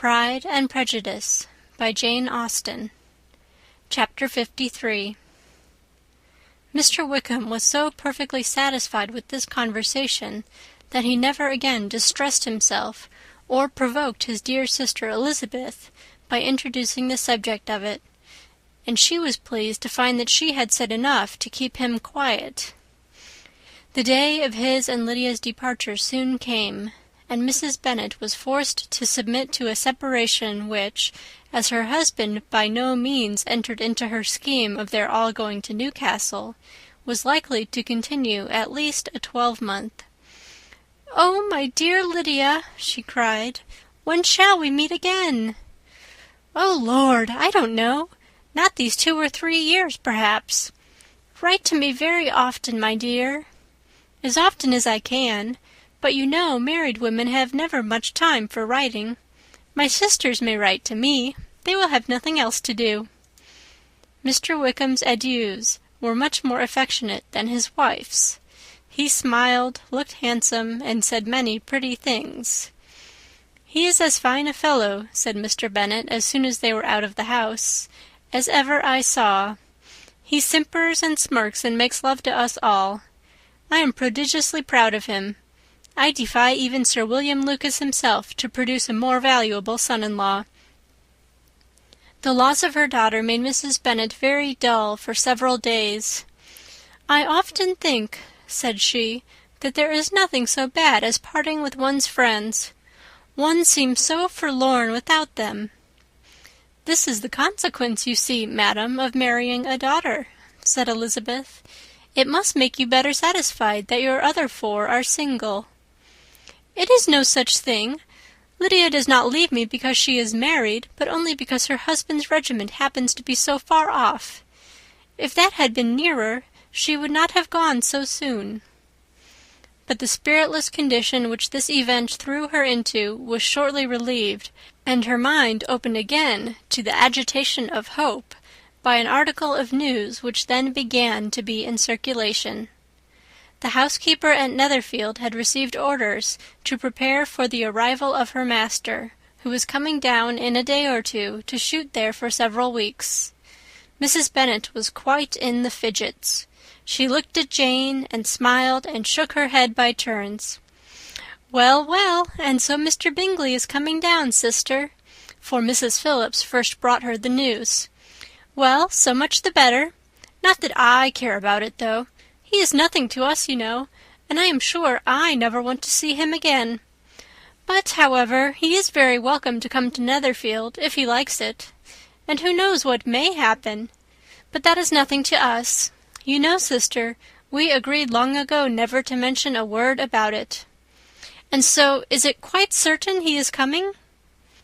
Pride and Prejudice by Jane Austen. Chapter 53. Mr. Wickham was so perfectly satisfied with this conversation that he never again distressed himself or provoked his dear sister Elizabeth by introducing the subject of it, and she was pleased to find that she had said enough to keep him quiet. The day of his and Lydia's departure soon came, and Mrs. Bennet was forced to submit to a separation which, as her husband by no means entered into her scheme of their all going to Newcastle, was likely to continue at least a 12-month. "Oh, my dear Lydia," she cried, "when shall we meet again?" "Oh, Lord, I don't know. Not these 2 or 3 years, perhaps. Write to me very often, my dear." "As often as I can. But you know married women have never much time for writing. My sisters may write to me. They will have nothing else to do." Mr. Wickham's adieus were much more affectionate than his wife's. He smiled, looked handsome, and said many pretty things. "He is as fine a fellow," said Mr. Bennet, as soon as they were out of the house, "as ever I saw. He simpers and smirks and makes love to us all. I am prodigiously proud of him. I defy even Sir William Lucas himself to produce a more valuable son-in-law." The loss of her daughter made Mrs. Bennet very dull for several days. "I often think," said she, "that there is nothing so bad as parting with one's friends. One seems so forlorn without them." "This is the consequence, you see, madam, of marrying a daughter," said Elizabeth. "It must make you better satisfied that your other 4 are single." "It is no such thing. Lydia does not leave me because she is married, but only because her husband's regiment happens to be so far off. If that had been nearer, she would not have gone so soon." But the spiritless condition which this event threw her into was shortly relieved, and her mind opened again to the agitation of hope by an article of news which then began to be in circulation. The housekeeper at Netherfield had received orders to prepare for the arrival of her master, who was coming down in a day or 2 to shoot there for several weeks. Mrs. Bennet was quite in the fidgets. She looked at Jane, and smiled and shook her head by turns. "Well, well, and so Mr. Bingley is coming down, sister," for Mrs. Phillips first brought her the news. "Well, so much the better. Not that I care about it, though. He is nothing to us, you know, and I am sure I never want to see him again. But, however, he is very welcome to come to Netherfield, if he likes it. And who knows what may happen? But that is nothing to us. You know, sister, we agreed long ago never to mention a word about it." "And so is it quite certain he is coming?"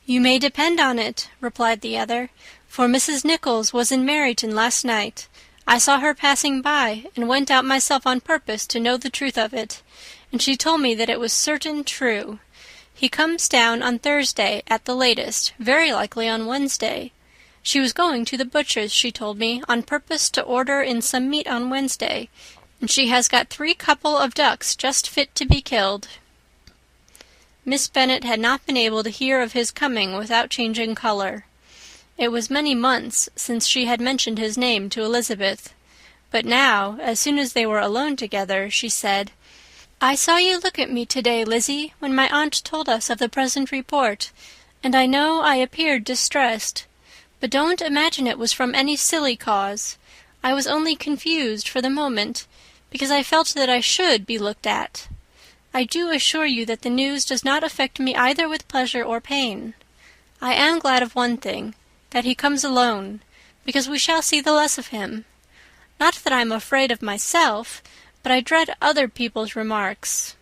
"You may depend on it," replied the other, "for Mrs. Nichols was in Meryton last night. I saw her passing by, and went out myself on purpose to know the truth of it, and she told me that it was certain true. He comes down on Thursday at the latest, very likely on Wednesday. She was going to the butcher's, she told me, on purpose to order in some meat on Wednesday, and she has got 3 couple of ducks just fit to be killed." Miss Bennet had not been able to hear of his coming without changing colour. It was many months since she had mentioned his name to Elizabeth, but now, as soon as they were alone together, she said, "I saw you look at me to-day, Lizzie, when my aunt told us of the present report, and I know I appeared distressed. But don't imagine it was from any silly cause. I was only confused for the moment, because I felt that I should be looked at. I do assure you that the news does not affect me either with pleasure or pain. I am glad of one thing, that he comes alone, because we shall see the less of him. Not that I am afraid of myself, but I dread other people's remarks."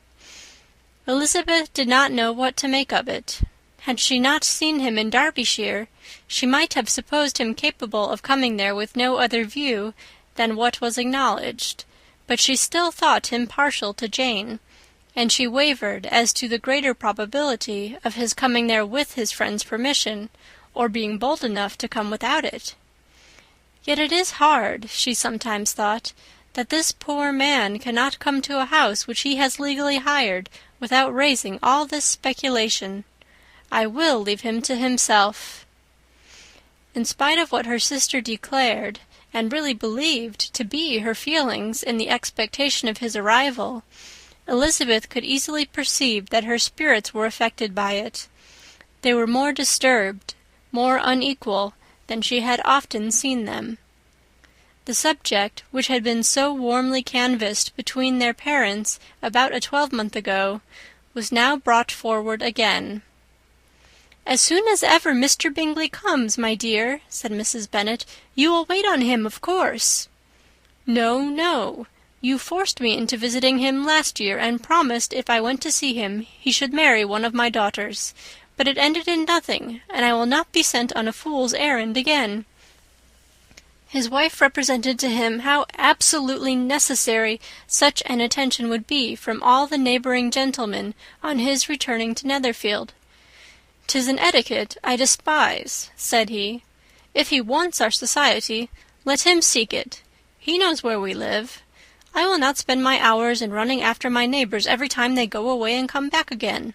Elizabeth did not know what to make of it. Had she not seen him in Derbyshire, she might have supposed him capable of coming there with no other view than what was acknowledged, but she still thought him partial to Jane, and she wavered as to the greater probability of his coming there with his friend's permission, or being bold enough to come without it. Yet it is hard, she sometimes thought, that this poor man cannot come to a house which he has legally hired without raising all this speculation. I will leave him to himself." In spite of what her sister declared, and really believed to be her feelings in the expectation of his arrival, Elizabeth could easily perceive that her spirits were affected by it. They were more disturbed, more unequal, than she had often seen them. The subject, which had been so warmly canvassed between their parents about a 12-month ago, was now brought forward again. "As soon as ever Mr. Bingley comes, my dear," said Mrs. Bennet, "you will wait on him, of course." "No, no. You forced me into visiting him last year, and promised if I went to see him he should marry one of my daughters. But it ended in nothing, and I will not be sent on a fool's errand again." His wife represented to him how absolutely necessary such an attention would be from all the neighbouring gentlemen on his returning to Netherfield. "'Tis an etiquette I despise," said he. "If he wants our society, let him seek it. He knows where we live. I will not spend my hours in running after my neighbours every time they go away and come back again."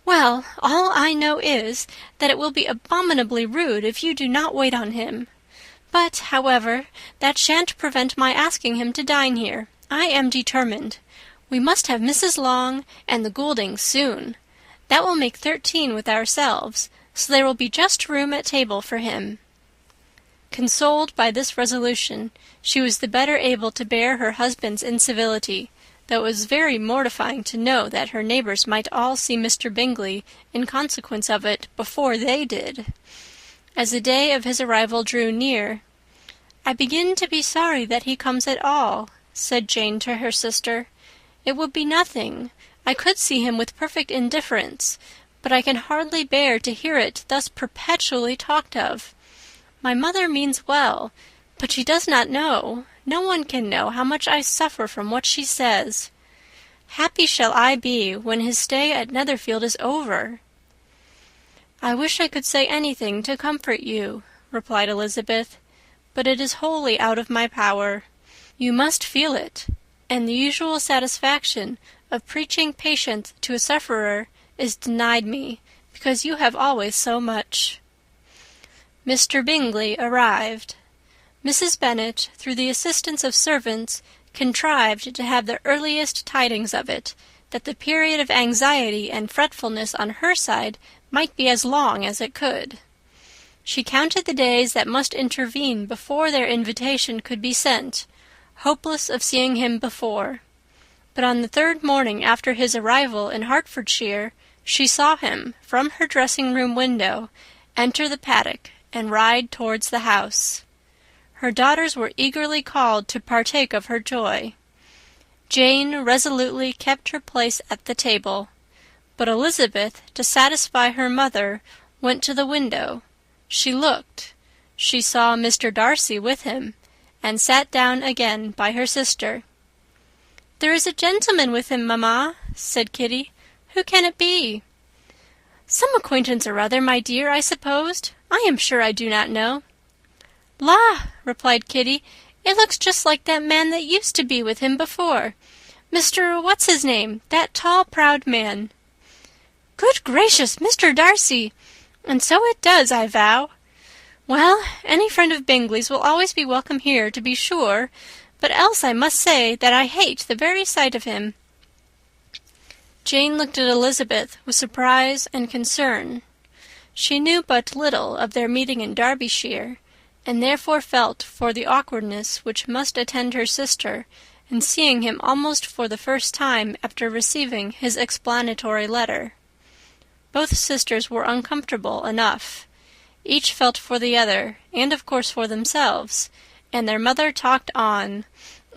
"Well, all I know is, that it will be abominably rude if you do not wait on him. But, however, that shan't prevent my asking him to dine here. I am determined. We must have Mrs. Long and the Gouldings soon. That will make 13 with ourselves, so there will be just room at table for him." Consoled by this resolution, she was the better able to bear her husband's incivility, though it was very mortifying to know that her neighbours might all see Mr. Bingley in consequence of it before they did. As the day of his arrival drew near, "I begin to be sorry that he comes at all," said Jane to her sister. "It would be nothing. I could see him with perfect indifference, but I can hardly bear to hear it thus perpetually talked of. My mother means well, but she does not know, no one can know, how much I suffer from what she says. Happy shall I be when his stay at Netherfield is over." "I wish I could say anything to comfort you," replied Elizabeth, "but it is wholly out of my power. You must feel it, and the usual satisfaction of preaching patience to a sufferer is denied me, because you have always so much." Mr. Bingley arrived. Mrs. Bennet, through the assistance of servants, contrived to have the earliest tidings of it, that the period of anxiety and fretfulness on her side might be as long as it could. She counted the days that must intervene before their invitation could be sent, hopeless of seeing him before. But on the 3rd morning after his arrival in Hertfordshire, she saw him, from her dressing-room window, enter the paddock and ride towards the house. Her daughters were eagerly called to partake of her joy. Jane resolutely kept her place at the table, but Elizabeth, to satisfy her mother, went to the window. She looked. She saw Mr. Darcy with him, and sat down again by her sister. "There is a gentleman with him, mamma," said Kitty. "Who can it be?" "Some acquaintance or other, my dear, I supposed. I am sure I do not know." "La!" replied Kitty, "it looks just like that man that used to be with him before. Mr. What's-his-name, that tall, proud man." "Good gracious, Mr. Darcy! And so it does, I vow. Well, any friend of Bingley's will always be welcome here, to be sure, but else I must say that I hate the very sight of him." Jane looked at Elizabeth with surprise and concern. She knew but little of their meeting in Derbyshire, and therefore felt for the awkwardness which must attend her sister in seeing him almost for the first time after receiving his explanatory letter. Both sisters were uncomfortable enough. Each felt for the other, and of course for themselves, and their mother talked on,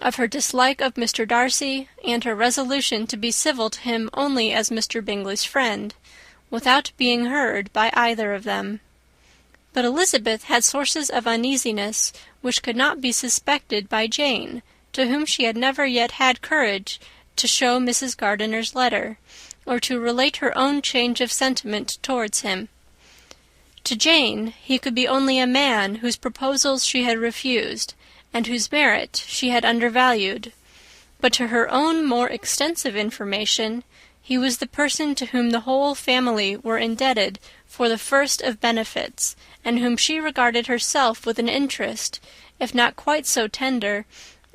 of her dislike of Mr. Darcy, and her resolution to be civil to him only as Mr. Bingley's friend, without being heard by either of them. But Elizabeth had sources of uneasiness which could not be suspected by Jane, to whom she had never yet had courage to show Mrs. Gardiner's letter, or to relate her own change of sentiment towards him. To Jane he could be only a man whose proposals she had refused, and whose merit she had undervalued. But to her own more extensive information He was the person to whom the whole family were indebted for the first of benefits, and whom she regarded herself with an interest, if not quite so tender,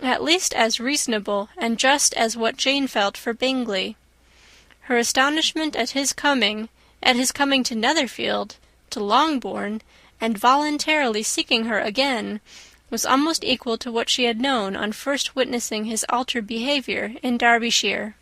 at least as reasonable and just as what Jane felt for Bingley. Her astonishment at his coming to Netherfield, to Longbourn, and voluntarily seeking her again, was almost equal to what she had known on first witnessing his altered behaviour in Derbyshire.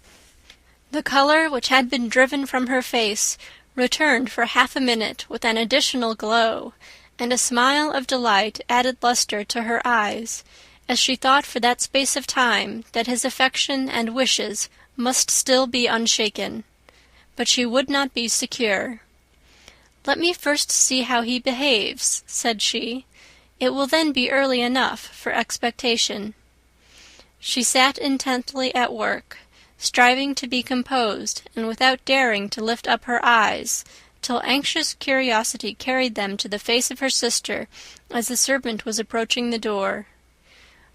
The colour which had been driven from her face returned for half a minute with an additional glow, and a smile of delight added lustre to her eyes, as she thought for that space of time that his affection and wishes must still be unshaken. But she would not be secure. "Let me first see how he behaves," said she. "It will then be early enough for expectation." She sat intently at work, striving to be composed, and without daring to lift up her eyes, till anxious curiosity carried them to the face of her sister as the servant was approaching the door.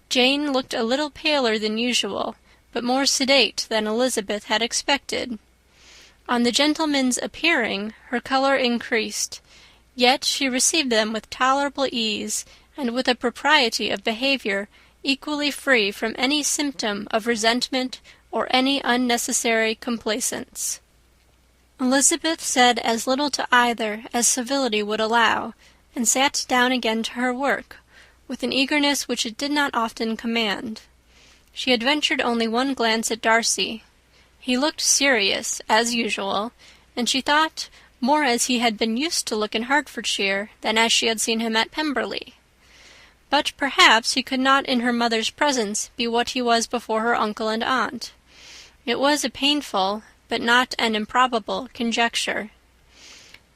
Jane looked a little paler than usual, but more sedate than Elizabeth had expected. On the gentlemen's appearing, her colour increased, yet she received them with tolerable ease, and with a propriety of behaviour equally free from any symptom of resentment or any unnecessary complaisance. Elizabeth said as little to either as civility would allow, and sat down again to her work, with an eagerness which it did not often command. She had ventured only one glance at Darcy. He looked serious, as usual, and she thought more as he had been used to look in Hertfordshire than as she had seen him at Pemberley. But perhaps he could not in her mother's presence be what he was before her uncle and aunt. It was a painful, but not an improbable, conjecture.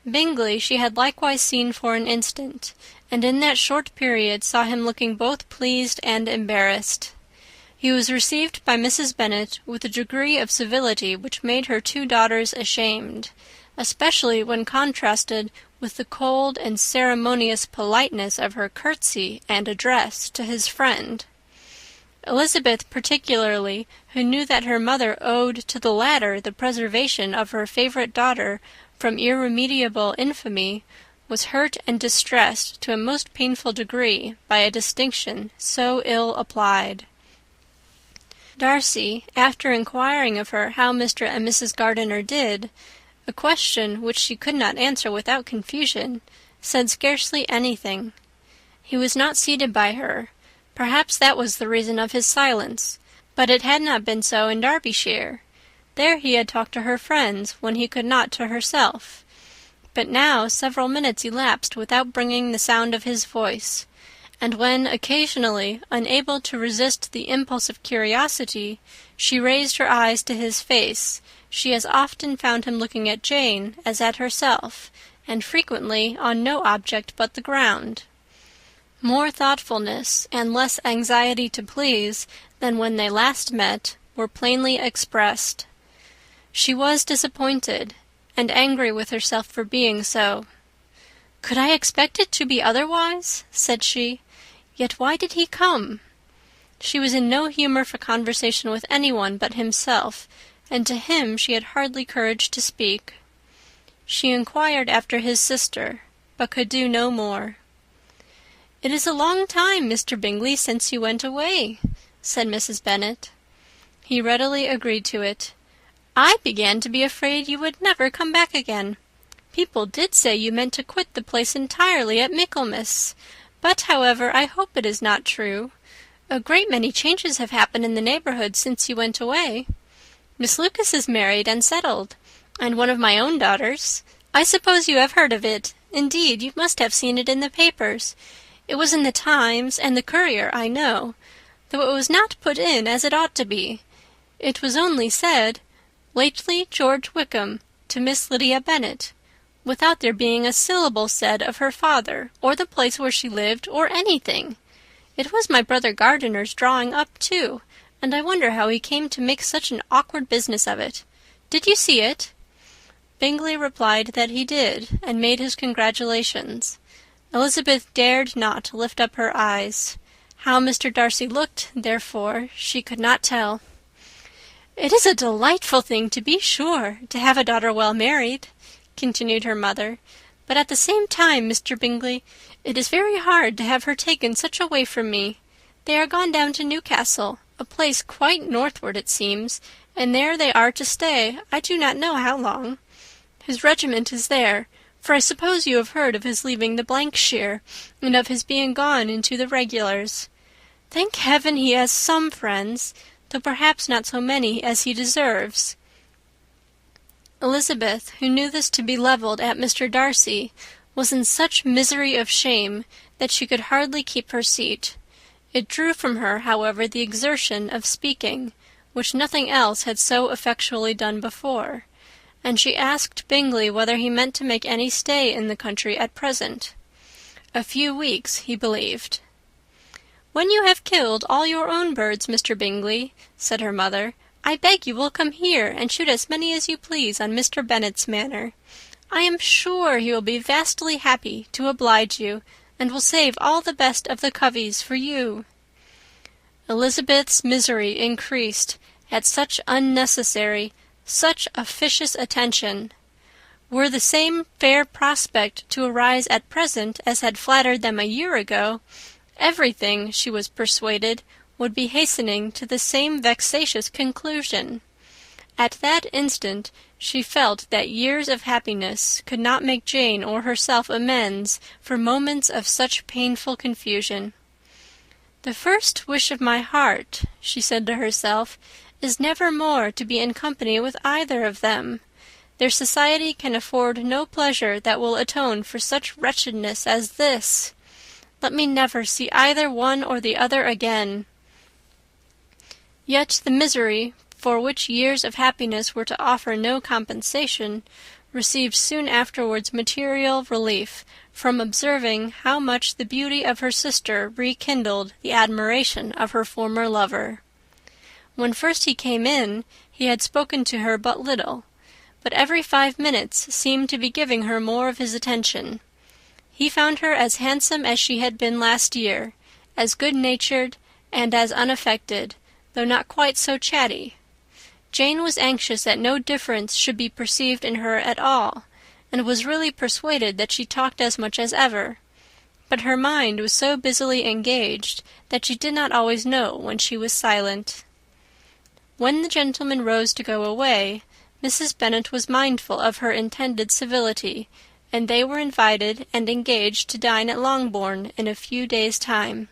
Bingley she had likewise seen for an instant, and in that short period saw him looking both pleased and embarrassed. He was received by Mrs. Bennet with a degree of civility which made her two daughters ashamed, especially when contrasted with the cold and ceremonious politeness of her curtsy and address to his friend. Elizabeth particularly, who knew that her mother owed to the latter the preservation of her favourite daughter from irremediable infamy, was hurt and distressed to a most painful degree by a distinction so ill applied. Darcy, after inquiring of her how Mr. and Mrs. Gardiner did, a question which she could not answer without confusion, said scarcely anything. He was not seated by her. Perhaps that was the reason of his silence, but it had not been so in Derbyshire. There he had talked to her friends when he could not to herself. But now several minutes elapsed without bringing the sound of his voice, and when, occasionally, unable to resist the impulse of curiosity, she raised her eyes to his face, she as often found him looking at Jane as at herself, and frequently on no object but the ground. More thoughtfulness and less anxiety to please than when they last met were plainly expressed. She was disappointed, and angry with herself for being so. "Could I expect it to be otherwise?" said she. "Yet why did he come?" She was in no humour for conversation with anyone but himself, and to him she had hardly courage to speak. She inquired after his sister, but could do no more. "It is a long time, Mr. Bingley, since you went away," said Mrs. Bennet. He readily agreed to it. "I began to be afraid you would never come back again. People did say you meant to quit the place entirely at Michaelmas; but, however, I hope it is not true. A great many changes have happened in the neighbourhood since you went away. Miss Lucas is married and settled, and one of my own daughters. I suppose you have heard of it. Indeed, you must have seen it in the papers. It was in the Times and the Courier, I know, though it was not put in as it ought to be. It was only said, 'Lately George Wickham to Miss Lydia Bennet,' without there being a syllable said of her father, or the place where she lived, or anything. It was my brother Gardiner's drawing up, too, and I wonder how he came to make such an awkward business of it. Did you see it?" Bingley replied that he did, and made his congratulations. Elizabeth dared not lift up her eyes. How Mr. Darcy looked, therefore, she could not tell. "It is a delightful thing, to be sure, to have a daughter well married," continued her mother, "but at the same time, Mr. Bingley, it is very hard to have her taken such away from me. They are gone down to Newcastle, a place quite northward, it seems, and there they are to stay, I do not know how long. His regiment is there, for I suppose you have heard of his leaving the shire, and of his being gone into the regulars. Thank heaven he has some friends, though perhaps not so many as he deserves." Elizabeth, who knew this to be levelled at Mr. Darcy, was in such misery of shame that she could hardly keep her seat. It drew from her, however, the exertion of speaking, which nothing else had so effectually done before, and she asked Bingley whether he meant to make any stay in the country at present. A few weeks, he believed. "When you have killed all your own birds, Mr. Bingley," said her mother, "I beg you will come here and shoot as many as you please on Mr. Bennet's manor. I am sure he will be vastly happy to oblige you, and will save all the best of the coveys for you." Elizabeth's misery increased at such unnecessary, such officious attention. Were the same fair prospect to arise at present as had flattered them a year ago, everything, she was persuaded, would be hastening to the same vexatious conclusion. At that instant she felt that years of happiness could not make Jane or herself amends for moments of such painful confusion. "The first wish of my heart," she said to herself, "is never more to be in company with either of them. Their society can afford no pleasure that will atone for such wretchedness as this. Let me never see either one or the other again." Yet the misery, for which years of happiness were to offer no compensation, received soon afterwards material relief from observing how much the beauty of her sister rekindled the admiration of her former lover. When first he came in, he had spoken to her but little, but every 5 minutes seemed to be giving her more of his attention. He found her as handsome as she had been last year, as good-natured and as unaffected, though not quite so chatty. Jane was anxious that no difference should be perceived in her at all, and was really persuaded that she talked as much as ever. But her mind was so busily engaged that she did not always know when she was silent. When the gentlemen rose to go away, Mrs. Bennet was mindful of her intended civility, and they were invited and engaged to dine at Longbourn in a few days' time.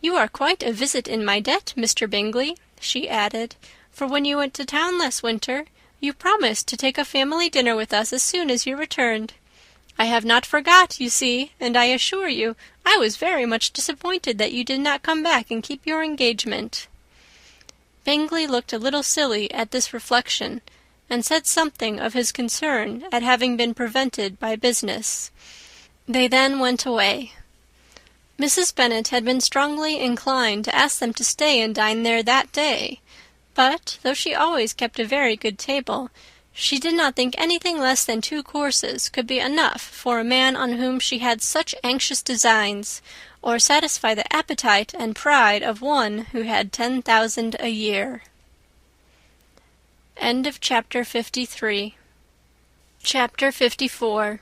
"You are quite a visit in my debt, Mr. Bingley," she added, "for when you went to town last winter, you promised to take a family dinner with us as soon as you returned. I have not forgot, you see, and I assure you I was very much disappointed that you did not come back and keep your engagement." Bingley looked a little silly at this reflection, and said something of his concern at having been prevented by business. They then went away. Mrs. Bennet had been strongly inclined to ask them to stay and dine there that day, but, though she always kept a very good table, she did not think anything less than 2 courses could be enough for a man on whom she had such anxious designs, or satisfy the appetite and pride of one who had 10,000 a year. End of chapter 53. Chapter 54.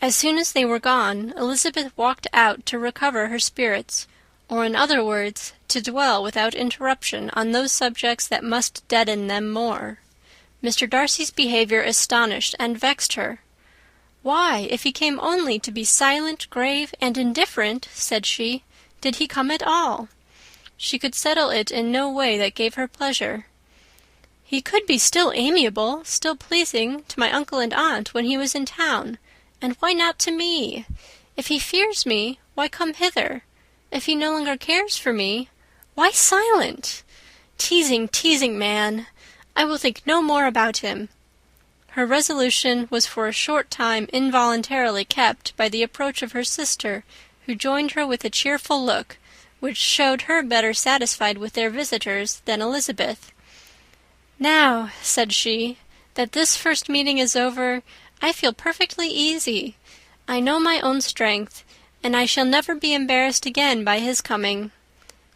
As soon as they were gone, Elizabeth walked out to recover her spirits, or in other words, to dwell without interruption on those subjects that must deaden them more. Mr. Darcy's behaviour astonished and vexed her. "Why, if he came only to be silent, grave, and indifferent," said she, "did he come at all?" She could settle it in no way that gave her pleasure. "He could be still amiable, still pleasing to my uncle and aunt when he was in town, and why not to me? If he fears me, why come hither? If he no longer cares for me, why silent? Teasing, teasing man! I will think no more about him." Her resolution was for a short time involuntarily kept by the approach of her sister, who joined her with a cheerful look, which showed her better satisfied with their visitors than Elizabeth. "Now," said she, "that this first meeting is over, I feel perfectly easy. I know my own strength, and I shall never be embarrassed again by his coming.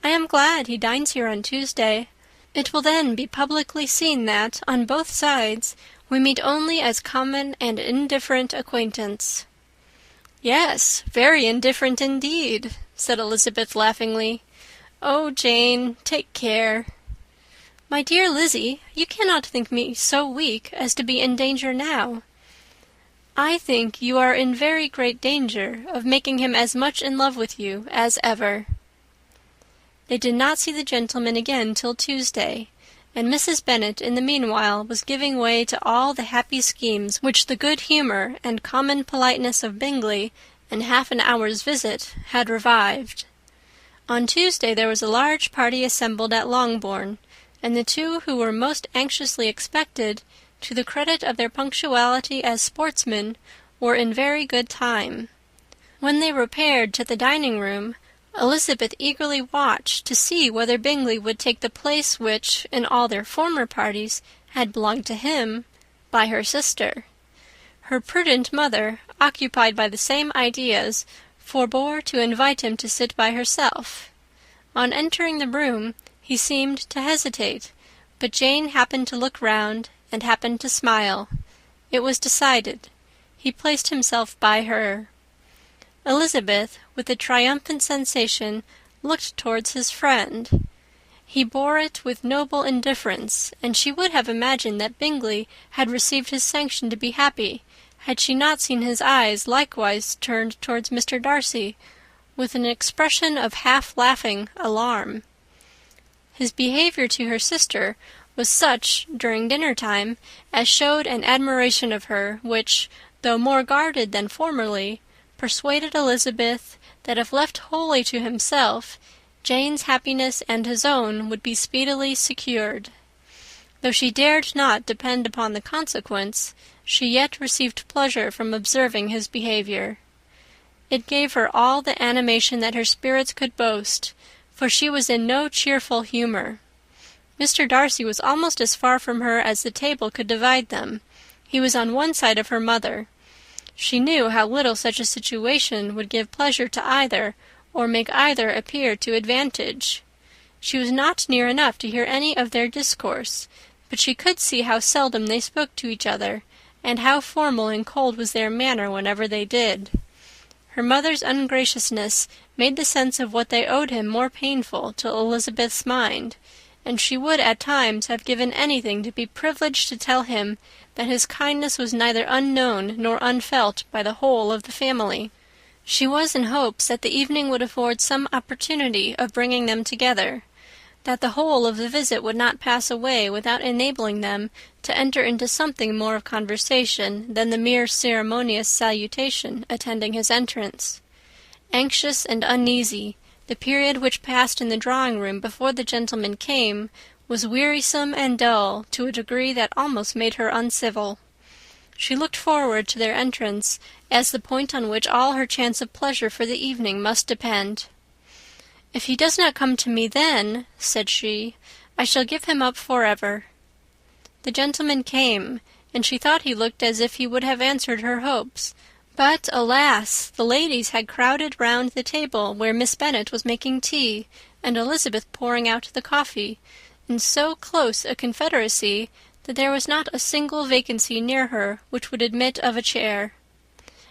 I am glad he dines here on Tuesday. It will then be publicly seen that, on both sides, we meet only as common and indifferent acquaintance." "Yes, very indifferent indeed," said Elizabeth laughingly. "Oh, Jane, take care." "My dear Lizzie, you cannot think me so weak as to be in danger now." "I think you are in very great danger of making him as much in love with you as ever." They did not see the gentleman again till Tuesday, and Mrs. Bennet in the meanwhile was giving way to all the happy schemes which the good humour and common politeness of Bingley and half an hour's visit had revived. On Tuesday there was a large party assembled at Longbourn, and the two who were most anxiously expected, to the credit of their punctuality as sportsmen, were in very good time. When they repaired to the dining-room, Elizabeth eagerly watched to see whether Bingley would take the place which, in all their former parties, had belonged to him, by her sister. Her prudent mother, occupied by the same ideas, forbore to invite him to sit by herself. On entering the room, he seemed to hesitate, but Jane happened to look round, and happened to smile. It was decided. He placed himself by her. Elizabeth, with a triumphant sensation, looked towards his friend. He bore it with noble indifference, and she would have imagined that Bingley had received his sanction to be happy, had she not seen his eyes likewise turned towards Mr. Darcy, with an expression of half-laughing alarm. His behaviour to her sister was such, during dinner-time, as showed an admiration of her, which, though more guarded than formerly, persuaded Elizabeth that if left wholly to himself, Jane's happiness and his own would be speedily secured. Though she dared not depend upon the consequence, she yet received pleasure from observing his behaviour. It gave her all the animation that her spirits could boast, for she was in no cheerful humour. Mr. Darcy was almost as far from her as the table could divide them. He was on one side of her mother. She knew how little such a situation would give pleasure to either, or make either appear to advantage. She was not near enough to hear any of their discourse, but she could see how seldom they spoke to each other, and how formal and cold was their manner whenever they did. Her mother's ungraciousness made the sense of what they owed him more painful to Elizabeth's mind, and she would at times have given anything to be privileged to tell him that his kindness was neither unknown nor unfelt by the whole of the family. She was in hopes that the evening would afford some opportunity of bringing them together, that the whole of the visit would not pass away without enabling them to enter into something more of conversation than the mere ceremonious salutation attending his entrance. Anxious and uneasy, the period which passed in the drawing-room before the gentleman came was wearisome and dull to a degree that almost made her uncivil. She looked forward to their entrance as the point on which all her chance of pleasure for the evening must depend. "If he does not come to me then," said she, "I shall give him up forever." The gentleman came, and she thought he looked as if he would have answered her hopes. But, alas! the ladies had crowded round the table where Miss Bennet was making tea, and Elizabeth pouring out the coffee, in so close a confederacy that there was not a single vacancy near her which would admit of a chair.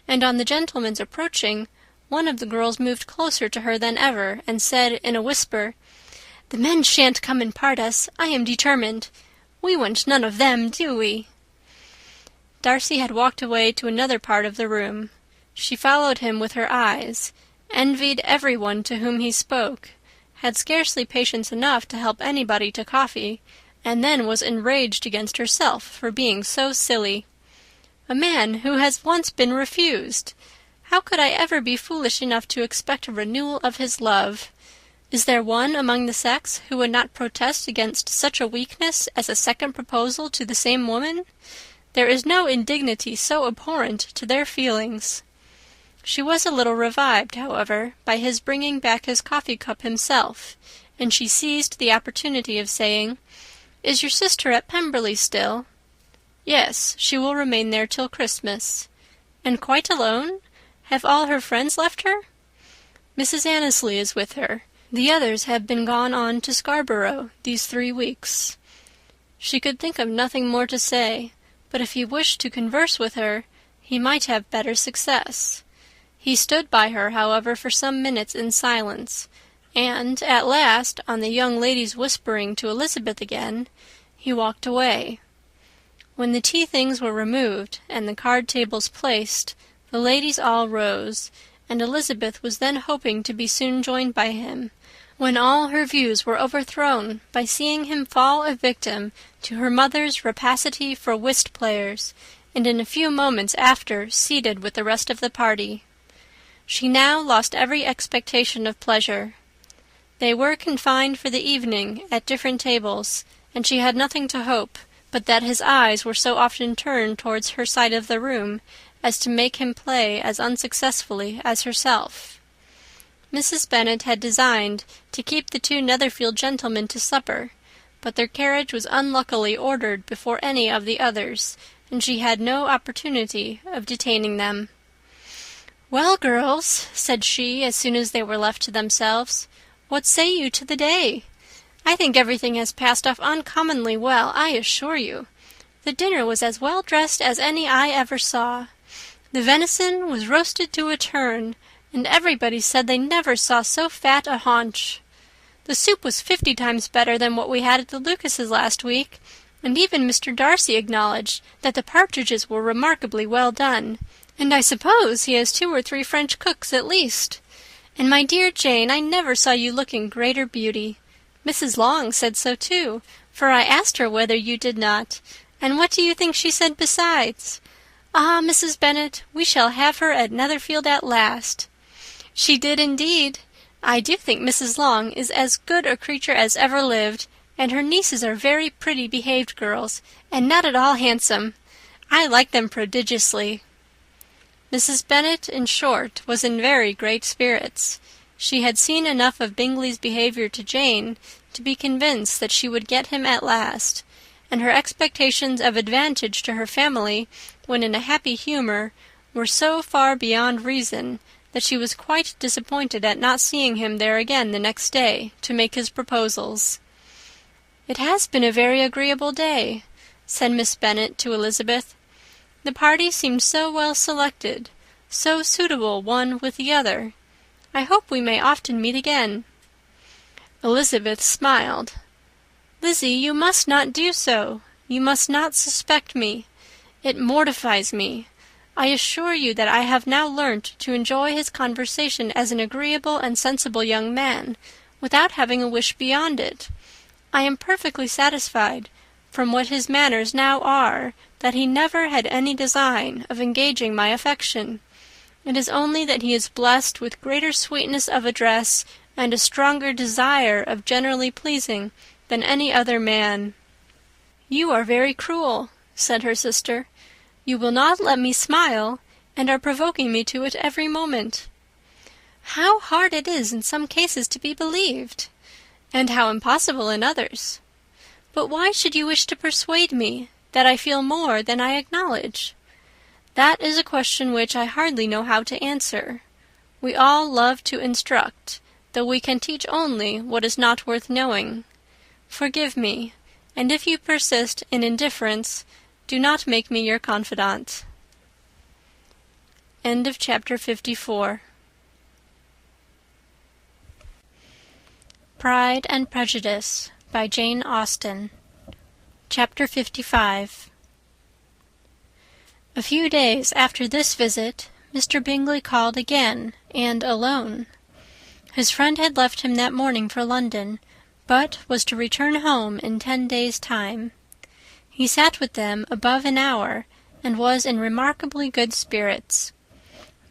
And on the gentleman's approaching, one of the girls moved closer to her than ever, and said in a whisper, "The men shan't come and part us, I am determined. We want none of them, do we?" Darcy had walked away to another part of the room. She followed him with her eyes, envied every one to whom he spoke, had scarcely patience enough to help anybody to coffee, and then was enraged against herself for being so silly. A man who has once been refused! How could I ever be foolish enough to expect a renewal of his love? Is there one among the sex who would not protest against such a weakness as a second proposal to the same woman? There is no indignity so abhorrent to their feelings. She was a little revived, however, by his bringing back his coffee-cup himself, and she seized the opportunity of saying, "Is your sister at Pemberley still?" "Yes, she will remain there till Christmas." "And quite alone? Have all her friends left her?" "Mrs. Annesley is with her. The others have been gone on to Scarborough these 3 weeks." She could think of nothing more to say, but if he wished to converse with her, he might have better success. He stood by her, however, for some minutes in silence, and at last, on the young lady's whispering to Elizabeth again, he walked away. When the tea things were removed and the card tables placed, the ladies all rose, and Elizabeth was then hoping to be soon joined by him, when all her views were overthrown by seeing him fall a victim to her mother's rapacity for whist players, and in a few moments after seated with the rest of the party. She now lost every expectation of pleasure. They were confined for the evening at different tables, and she had nothing to hope but that his eyes were so often turned towards her side of the room as to make him play as unsuccessfully as herself. Mrs. Bennet had designed to keep the 2 Netherfield gentlemen to supper, but their carriage was unluckily ordered before any of the others, and she had no opportunity of detaining them. "Well, girls," said she, as soon as they were left to themselves, "what say you to the day? I think everything has passed off uncommonly well, I assure you. The dinner was as well dressed as any I ever saw. The venison was roasted to a turn, and everybody said they never saw so fat a haunch. The soup was 50 times better than what we had at the Lucases last week, and even Mr. Darcy acknowledged that the partridges were remarkably well done, and I suppose he has 2 or 3 French cooks at least. And my dear Jane, I never saw you look in greater beauty. Mrs. Long said so too, for I asked her whether you did not, and what do you think she said besides? 'Ah, Mrs. Bennet, we shall have her at Netherfield at last.' She did indeed. I do think Mrs. Long is as good a creature as ever lived, and her nieces are very pretty behaved girls, and not at all handsome. I like them prodigiously." Mrs. Bennet, in short, was in very great spirits. She had seen enough of Bingley's behaviour to Jane to be convinced that she would get him at last, and her expectations of advantage to her family, when in a happy humour, were so far beyond reason that she was quite disappointed at not seeing him there again the next day to make his proposals. "It has been a very agreeable day," said Miss Bennet to Elizabeth. "The party seemed so well selected, so suitable one with the other. I hope we may often meet again." Elizabeth smiled. "Lizzie, you must not do so. You must not suspect me. It mortifies me. I assure you that I have now learnt to enjoy his conversation as an agreeable and sensible young man, without having a wish beyond it. I am perfectly satisfied, from what his manners now are, that he never had any design of engaging my affection. It is only that he is blessed with greater sweetness of address and a stronger desire of generally pleasing than any other man." "You are very cruel," said her sister. "You will not let me smile, and are provoking me to it every moment." "How hard it is in some cases to be believed!" "And how impossible in others!" "But why should you wish to persuade me that I feel more than I acknowledge?" "That is a question which I hardly know how to answer. We all love to instruct, though we can teach only what is not worth knowing. Forgive me, and if you persist in indifference, do not make me your confidant." End of chapter 54. Pride and Prejudice by Jane Austen. Chapter 55. A few days after this visit, Mr. Bingley called again, and alone. His friend had left him that morning for London, but was to return home in 10 days' time. He sat with them above an hour, and was in remarkably good spirits.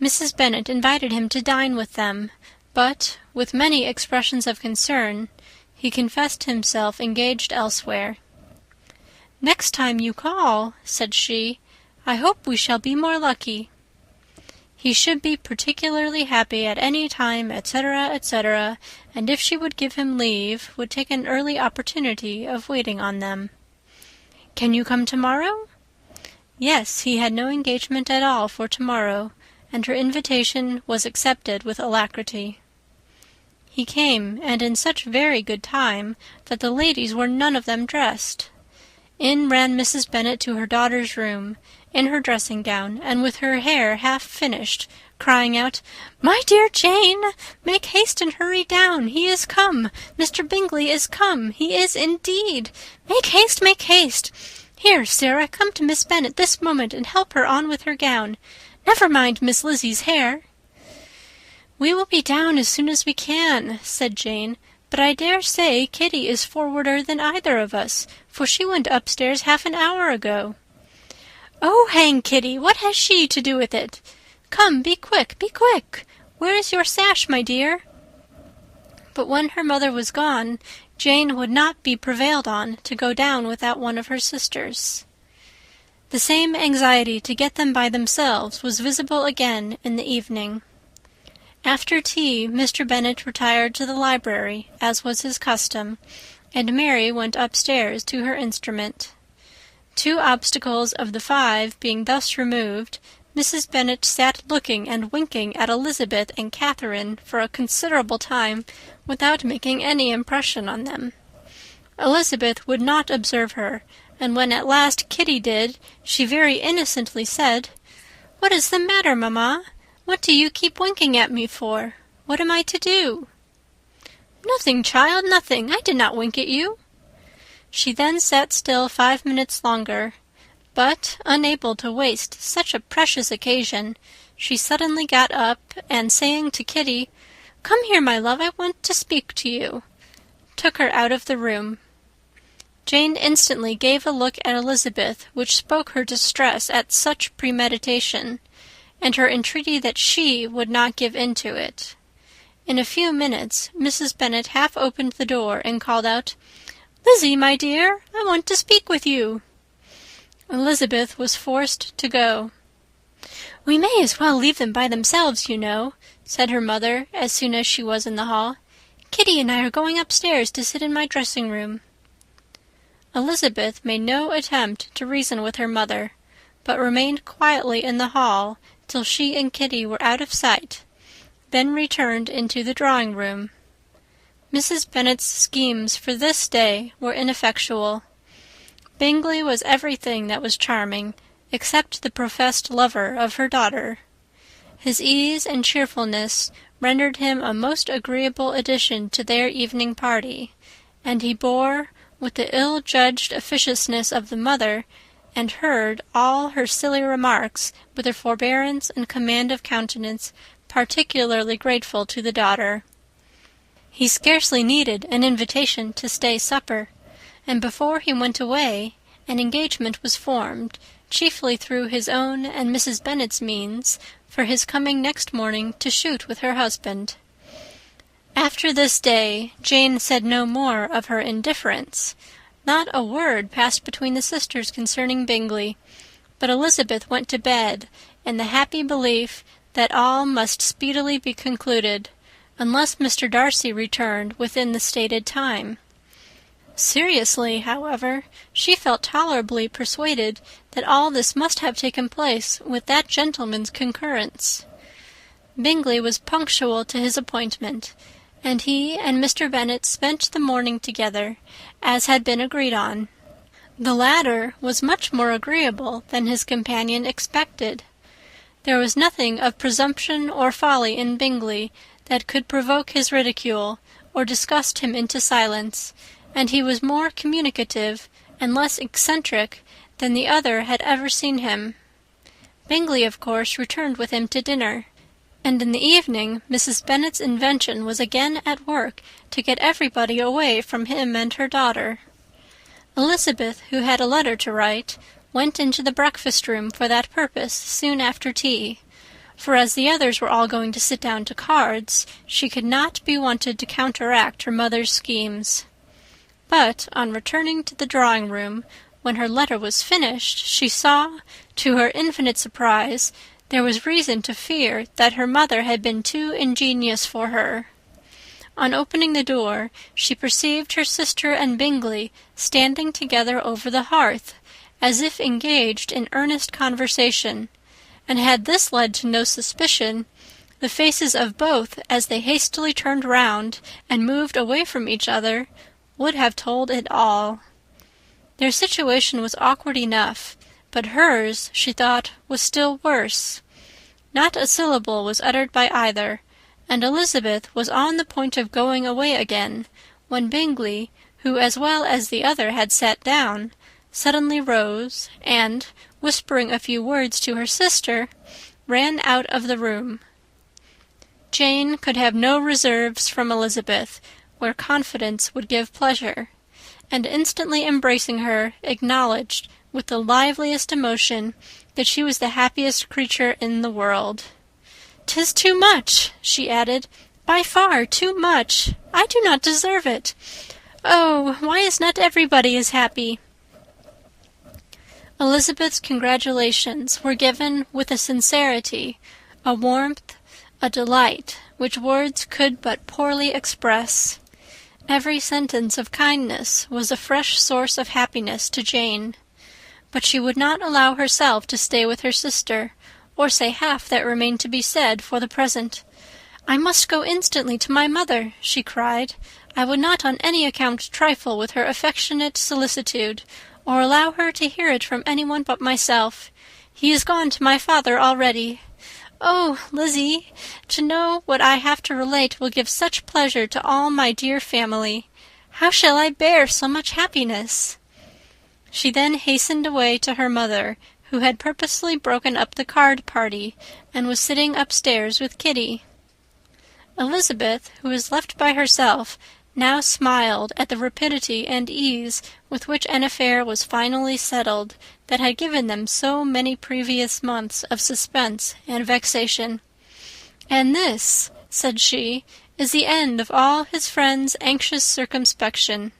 Mrs. Bennet invited him to dine with them, but, with many expressions of concern, he confessed himself engaged elsewhere. "Next time you call," said she, "I hope we shall be more lucky." He should be particularly happy at any time, etc., etc., and if she would give him leave, would take an early opportunity of waiting on them. "Can you come tomorrow?" Yes, he had no engagement at all for tomorrow, and her invitation was accepted with alacrity. He came, and in such very good time that the ladies were none of them dressed. In ran Mrs. Bennet to her daughter's room, in her dressing-gown, and with her hair half finished, crying out, "My dear Jane, make haste and hurry down. He is come. Mr. Bingley is come. He is indeed. Make haste, make haste. Here, Sarah, come to Miss Bennet this moment and help her on with her gown. Never mind Miss Lizzie's hair." "We will be down as soon as we can," said Jane, "but I dare say Kitty is forwarder than either of us, for she went upstairs half an hour ago." "Oh, hang Kitty! What has she to do with it? Come, be quick, be quick! Where is your sash, my dear?" But when her mother was gone, Jane would not be prevailed on to go down without one of her sisters. The same anxiety to get them by themselves was visible again in the evening. After tea, Mr. Bennet retired to the library, as was his custom, and Mary went upstairs to her instrument. 2 obstacles of the 5 being thus removed, Mrs. Bennet sat looking and winking at Elizabeth and Catherine for a considerable time without making any impression on them. Elizabeth would not observe her, and when at last Kitty did, she very innocently said, "What is the matter, mamma? What do you keep winking at me for? What am I to do?" "Nothing, child, nothing. I did not wink at you." She then sat still 5 minutes longer, but, unable to waste such a precious occasion, she suddenly got up, and saying to Kitty, "Come here, my love, I want to speak to you," took her out of the room. Jane instantly gave a look at Elizabeth which spoke her distress at such premeditation, and her entreaty that she would not give in to it. In a few minutes Mrs. Bennet half opened the door and called out, "Lizzie, my dear, I want to speak with you." Elizabeth was forced to go. "We may as well leave them by themselves, you know," said her mother, as soon as she was in the hall. "Kitty and I are going upstairs to sit in my dressing-room." Elizabeth made no attempt to reason with her mother, but remained quietly in the hall till she and Kitty were out of sight, then returned into the drawing-room. Mrs. Bennet's schemes for this day were ineffectual. Bingley was everything that was charming, except the professed lover of her daughter. His ease and cheerfulness rendered him a most agreeable addition to their evening party, and he bore, with the ill-judged officiousness of the mother, and heard all her silly remarks with a forbearance and command of countenance particularly grateful to the daughter. He scarcely needed an invitation to stay supper, and before he went away an engagement was formed, chiefly through his own and Mrs. Bennet's means, for his coming next morning to shoot with her husband. After this day Jane said no more of her indifference. Not a word passed between the sisters concerning Bingley, but Elizabeth went to bed in the happy belief that all must speedily be concluded, unless Mr. Darcy returned within the stated time. Seriously, however, she felt tolerably persuaded that all this must have taken place with that gentleman's concurrence. Bingley was punctual to his appointment, and he and Mr. Bennet spent the morning together, as had been agreed on. The latter was much more agreeable than his companion expected. There was nothing of presumption or folly in Bingley that could provoke his ridicule, or disgust him into silence, and he was more communicative and less eccentric than the other had ever seen him. Bingley, of course, returned with him to dinner, and in the evening Mrs. Bennet's invention was again at work to get everybody away from him and her daughter. Elizabeth, who had a letter to write, went into the breakfast-room for that purpose soon after tea, for as the others were all going to sit down to cards, she could not be wanted to counteract her mother's schemes. But on returning to the drawing-room, when her letter was finished, she saw, to her infinite surprise, there was reason to fear that her mother had been too ingenious for her. On opening the door, she perceived her sister and Bingley standing together over the hearth, as if engaged in earnest conversation, and had this led to no suspicion, The faces of both, as they hastily turned round and moved away from each other, would have told it all. Their situation was awkward enough, but hers, she thought, was still worse. Not a syllable was uttered by either, and Elizabeth was on the point of going away again, when Bingley, who as well as the other had sat down, suddenly rose, and, whispering a few words to her sister, ran out of the room. Jane could have no reserves from Elizabeth, where confidence would give pleasure, and instantly embracing her, acknowledged, with the liveliest emotion, that she was the happiest creature in the world. "'Tis too much," she added, "by far too much. I do not deserve it. Oh, why is not everybody as happy?" Elizabeth's congratulations were given with a sincerity, a warmth, a delight, which words could but poorly express. Every sentence of kindness was a fresh source of happiness to Jane. But she would not allow herself to stay with her sister, or say half that remained to be said for the present. "I must go instantly to my mother," she cried. "I would not on any account trifle with her affectionate solicitude, or allow her to hear it from anyone but myself. He is gone to my father already. Oh, Lizzie, to know what I have to relate will give such pleasure to all my dear family. How shall I bear so much happiness?" She then hastened away to her mother, who had purposely broken up the card party, and was sitting upstairs with Kitty. Elizabeth, who was left by herself, now smiled at the rapidity and ease with which an affair was finally settled that had given them so many previous months of suspense and vexation. "And this," said she, "is the end of all his friend's anxious circumspection,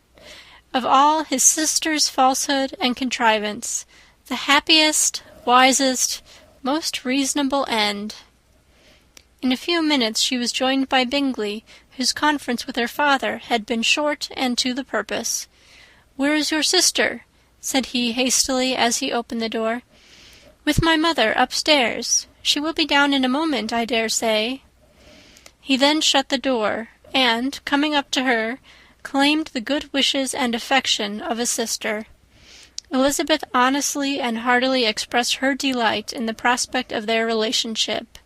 of all his sister's falsehood and contrivance, the happiest, wisest, most reasonable end." In a few minutes she was joined by Bingley, whose conference with her father had been short and to the purpose. "Where is your sister?" said he hastily as he opened the door. "With my mother upstairs. She will be down in a moment, I dare say." He then shut the door, and, coming up to her, claimed the good wishes and affection of a sister. Elizabeth honestly and heartily expressed her delight in the prospect of their relationship.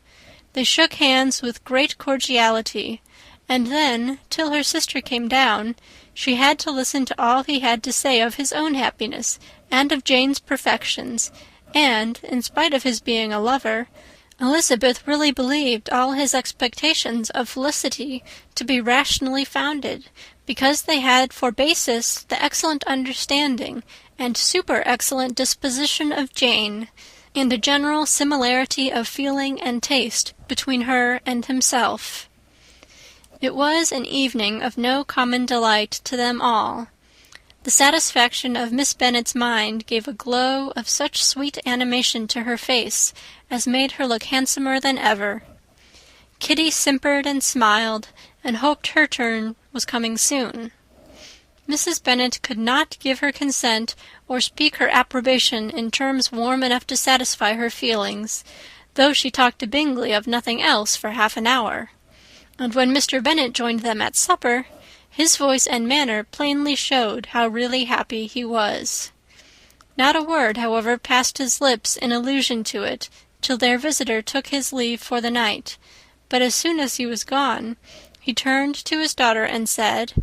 They shook hands with great cordiality, and then, till her sister came down, she had to listen to all he had to say of his own happiness and of Jane's perfections, and, in spite of his being a lover, Elizabeth really believed all his expectations of felicity to be rationally founded, because they had for basis the excellent understanding and super-excellent disposition of Jane, and a general similarity of feeling and taste between her and himself. It was an evening of no common delight to them all. The satisfaction of Miss Bennet's mind gave a glow of such sweet animation to her face as made her look handsomer than ever. Kitty simpered and smiled, and hoped her turn was coming soon. Mrs. Bennet could not give her consent or speak her approbation in terms warm enough to satisfy her feelings, though she talked to Bingley of nothing else for half an hour. And when Mr. Bennet joined them at supper, his voice and manner plainly showed how really happy he was. Not a word, however, passed his lips in allusion to it till their visitor took his leave for the night, but as soon as he was gone, he turned to his daughter and said,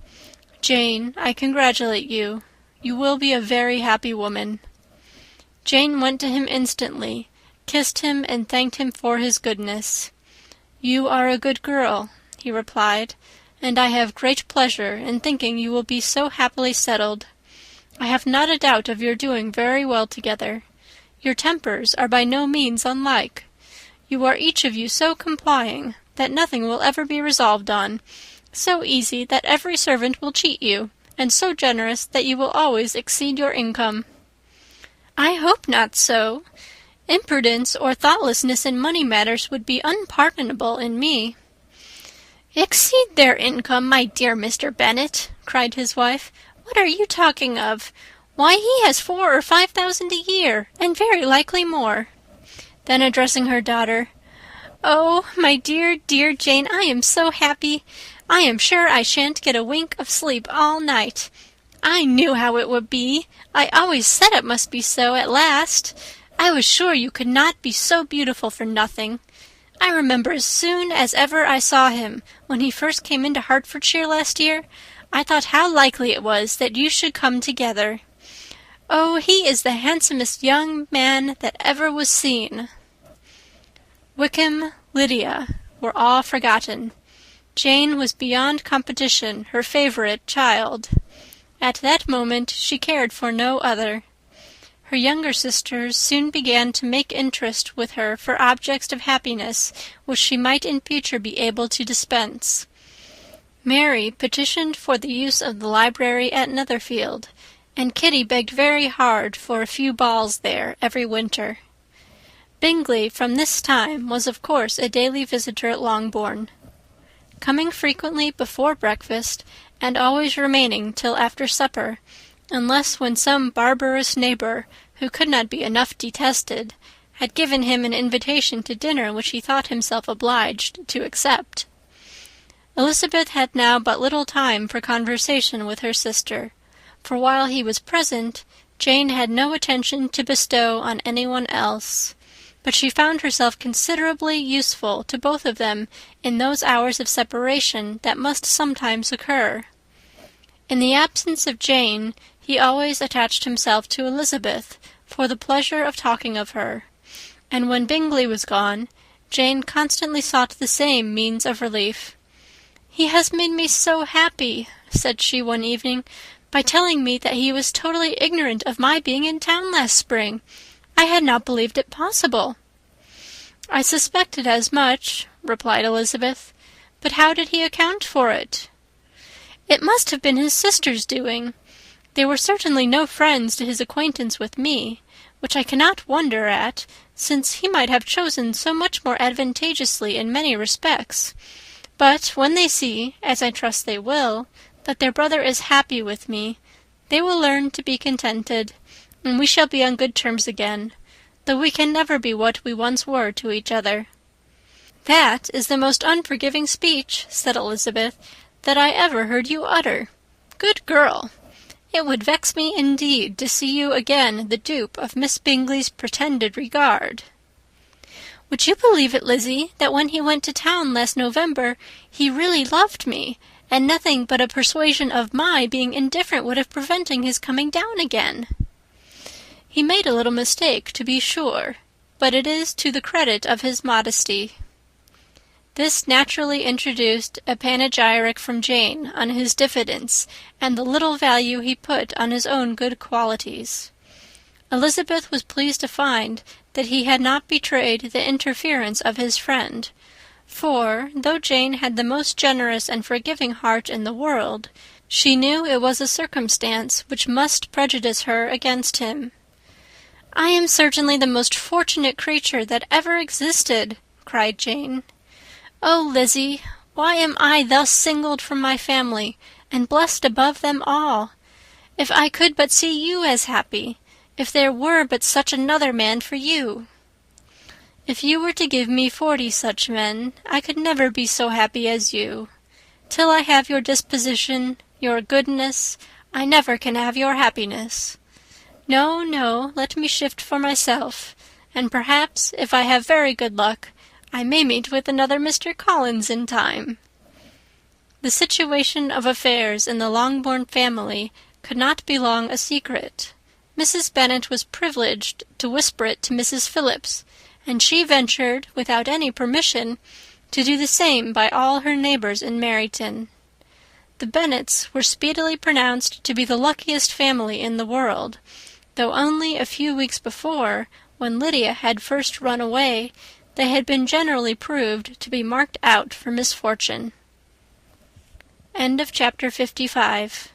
"Jane, I congratulate you. You will be a very happy woman." Jane went to him instantly, kissed him, and thanked him for his goodness. "You are a good girl," he replied, "and I have great pleasure in thinking you will be so happily settled. I have not a doubt of your doing very well together. Your tempers are by no means unlike. You are each of you so complying that nothing will ever be resolved on, so easy that every servant will cheat you, and so generous that you will always exceed your income." "I hope not so. Imprudence or thoughtlessness in money matters would be unpardonable in me." "Exceed their income, my dear Mr. Bennet!" cried his wife. "What are you talking of? Why, he has 4,000 or 5,000 a year, and very likely more." Then addressing her daughter, "Oh, my dear, dear Jane, I am so happy. I am sure I shan't get a wink of sleep all night. I knew how it would be. I always said it must be so at last. I was sure you could not be so beautiful for nothing. I remember as soon as ever I saw him, when he first came into Hertfordshire last year, I thought how likely it was that you should come together. Oh, he is the handsomest young man that ever was seen." Wickham, Lydia, were all forgotten. Jane was beyond competition her favourite child. At that moment she cared for no other. Her younger sisters soon began to make interest with her for objects of happiness which she might in future be able to dispense. Mary petitioned for the use of the library at Netherfield, and Kitty begged very hard for a few balls there every winter. Bingley from this time was of course a daily visitor at Longbourn, coming frequently before breakfast, and always remaining till after supper, unless when some barbarous neighbour, who could not be enough detested, had given him an invitation to dinner which he thought himself obliged to accept. Elizabeth had now but little time for conversation with her sister, for while he was present, Jane had no attention to bestow on anyone else, but she found herself considerably useful to both of them in those hours of separation that must sometimes occur. In the absence of Jane, he always attached himself to Elizabeth for the pleasure of talking of her, and when Bingley was gone, Jane constantly sought the same means of relief. "He has made me so happy," said she one evening, "by telling me that he was totally ignorant of my being in town last spring. I had not believed it possible." "I suspected as much," replied Elizabeth. "But how did he account for it?" "It must have been his sister's doing. They were certainly no friends to his acquaintance with me, which I cannot wonder at, since he might have chosen so much more advantageously in many respects. But when they see, as I trust they will, that their brother is happy with me, they will learn to be contented, and we shall be on good terms again, though we can never be what we once were to each other." "That is the most unforgiving speech," said Elizabeth, "that I ever heard you utter. Good girl! It would vex me indeed to see you again the dupe of Miss Bingley's pretended regard." "Would you believe it, Lizzie, that when he went to town last November, he really loved me, and nothing but a persuasion of my being indifferent would have prevented his coming down again?" "He made a little mistake, to be sure, but it is to the credit of his modesty." This naturally introduced a panegyric from Jane on his diffidence and the little value he put on his own good qualities. Elizabeth was pleased to find that he had not betrayed the interference of his friend, for, though Jane had the most generous and forgiving heart in the world, she knew it was a circumstance which must prejudice her against him. "I am certainly the most fortunate creature that ever existed," cried Jane. "Oh, Lizzie, why am I thus singled from my family, and blessed above them all? If I could but see you as happy, if there were but such another man for you!" "If you were to give me 40 such men, I could never be so happy as you. Till I have your disposition, your goodness, I never can have your happiness. No, no, let me shift for myself, and perhaps, if I have very good luck, I may meet with another Mr. Collins in time." The situation of affairs in the Longbourn family could not be long a secret. Mrs. Bennet was privileged to whisper it to Mrs. Phillips, and she ventured, without any permission, to do the same by all her neighbours in Meryton. The Bennets were speedily pronounced to be the luckiest family in the world, though only a few weeks before, when Lydia had first run away, they had been generally proved to be marked out for misfortune. End of chapter 55.